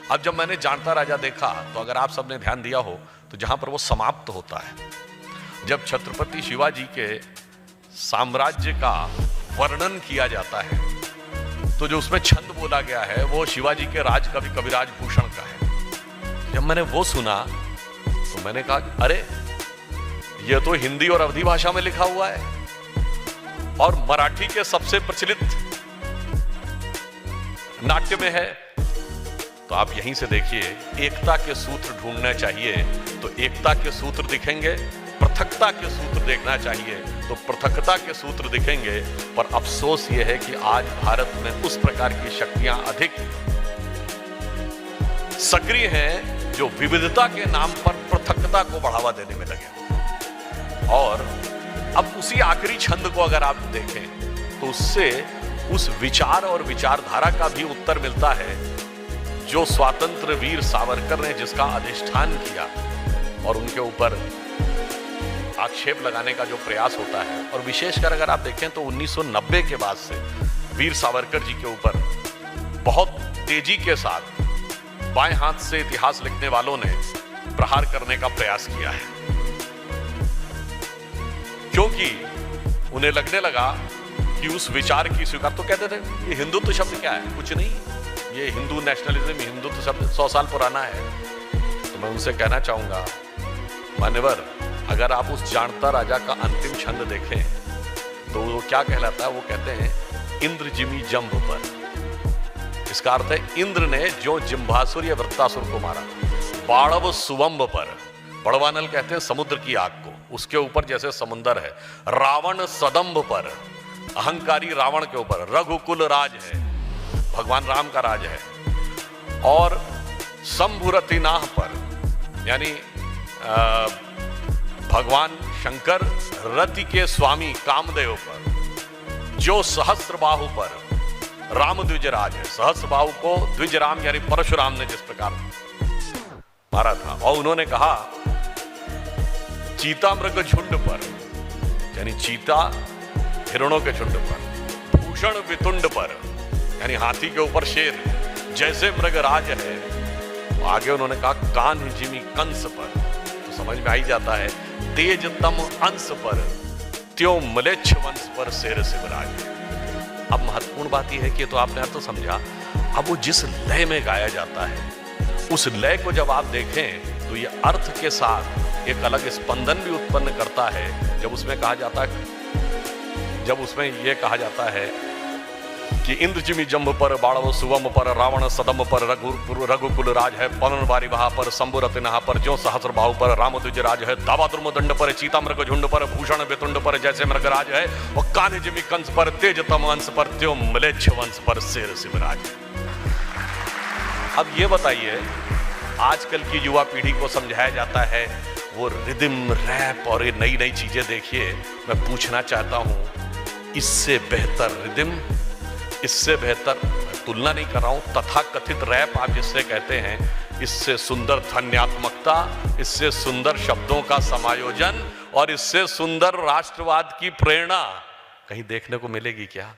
अब जब मैंने जानता राजा देखा तो अगर आप सबने ध्यान दिया हो तो जहां पर वो समाप्त होता है, जब छत्रपति शिवाजी के साम्राज्य का वर्णन किया जाता है तो जो उसमें छंद बोला गया है वो शिवाजी के राज कवि कविराज भूषण का है। जब मैंने वो सुना तो मैंने कहा अरे ये तो हिंदी और अवधी भाषा में लिखा हुआ है और मराठी के सबसे प्रचलित नाट्य में है। तो आप यहीं से देखिए, एकता के सूत्र ढूंढना चाहिए तो एकता के सूत्र दिखेंगे, पृथकता के सूत्र देखना चाहिए तो पृथकता के सूत्र दिखेंगे। पर अफसोस यह है कि आज भारत में उस प्रकार की शक्तियां अधिक सक्रिय हैं जो विविधता के नाम पर पृथकता को बढ़ावा देने में लगे। और अब उसी आखिरी छंद को अगर आप देखें तो उससे उस विचार और विचारधारा का भी उत्तर मिलता है जो स्वातंत्र वीर सावरकर ने जिसका अधिष्ठान किया और उनके ऊपर आक्षेप लगाने का जो प्रयास होता है। और विशेषकर अगर आप देखें तो 1990 के बाद से वीर सावरकर जी के ऊपर बहुत तेजी के साथ बाएं हाथ से इतिहास लिखने वालों ने प्रहार करने का प्रयास किया है, क्योंकि उन्हें लगने लगा कि उस विचार की स्वीकार, तो कहते थे ये हिंदुत्व शब्द क्या है, कुछ नहीं, ये हिंदू नेशनलिज्म हिंदुत्व शब्द 100 साल पुराना है। तो मैं उनसे कहना चाहूंगा मान्यवर, अगर आप उस जानता राजा का अंतिम छंद देखें तो वो क्या कहलाता है, वो कहते हैं इंद्र जिमी जंब पर। इसका अर्थ है इंद्र ने जो जिम्भासुर या वृत्तासुर को मारा, बाणव सुवंब पर, बड़वानल कहते हैं समुद्र की आग को, उसके ऊपर जैसे समुद्र है। रावण सदंब पर, अहंकारी रावण के ऊपर। रघुकुल राज है, भगवान राम का राज है। और शंभुरतिनाह पर, यानी भगवान शंकर रति के स्वामी कामदेव पर। जो सहस्त्रबाहु पर, राम द्विजराज है। सहस्त्रबाहु को द्विजराम यानी परशुराम ने जिस प्रकार मारा था। और उन्होंने कहा चीता मृग झुंड पर, यानी चीता हिरणों के झुंड पर। भूषण वितुंड पर, यानी हाथी के ऊपर शेर जैसे मृगराज है। आगे उन्होंने कहा कान्ह जिमी कंस पर, तो समझ में आ ही जाता है तेजतम अंश पर, त्यो मलेच्छ वंश पर शेर शिवराज। अब महत्वपूर्ण बात यह है कि तो आपने अर्थ समझा। अब वो जिस लय में गाया जाता है उस लय को जब आप देखें तो ये अर्थ के साथ एक अलग स्पंदन भी उत्पन्न करता है। जब उसमें कहा जाता है, जब उसमें यह कहा जाता है कि इंद्र जिमी जंभ पर, बाणव सुवम पर, रावण सदम पर, रघुकुल राज है। पवन बारी वहा पर, शंभुरतिनाह पर, जो सहस्त्रबाहु पर, राम द्विजराज है। दावा द्रुम दंड पर, चीता मृग झुंड पर, भूषण वितुंड पर, जैसे मृगराज है। और कान्ह जिमी कंस पर, तेजतम अंश पर, त्यो मलेच्छ वंश पर, शेर शिवराज है। अब ये बताइए, आजकल की युवा पीढ़ी को समझाया जाता है वो रिदम, रैप और ये नई नई चीजें देखिए। मैं पूछना चाहता हूं, इससे बेहतर रिदम, इससे बेहतर, तुलना नहीं कर रहा हूं, तथाकथित रैप आप जिससे कहते हैं, इससे सुंदर ध्वन्यात्मकता, इससे सुंदर शब्दों का समायोजन और इससे सुंदर राष्ट्रवाद की प्रेरणा कहीं देखने को मिलेगी क्या?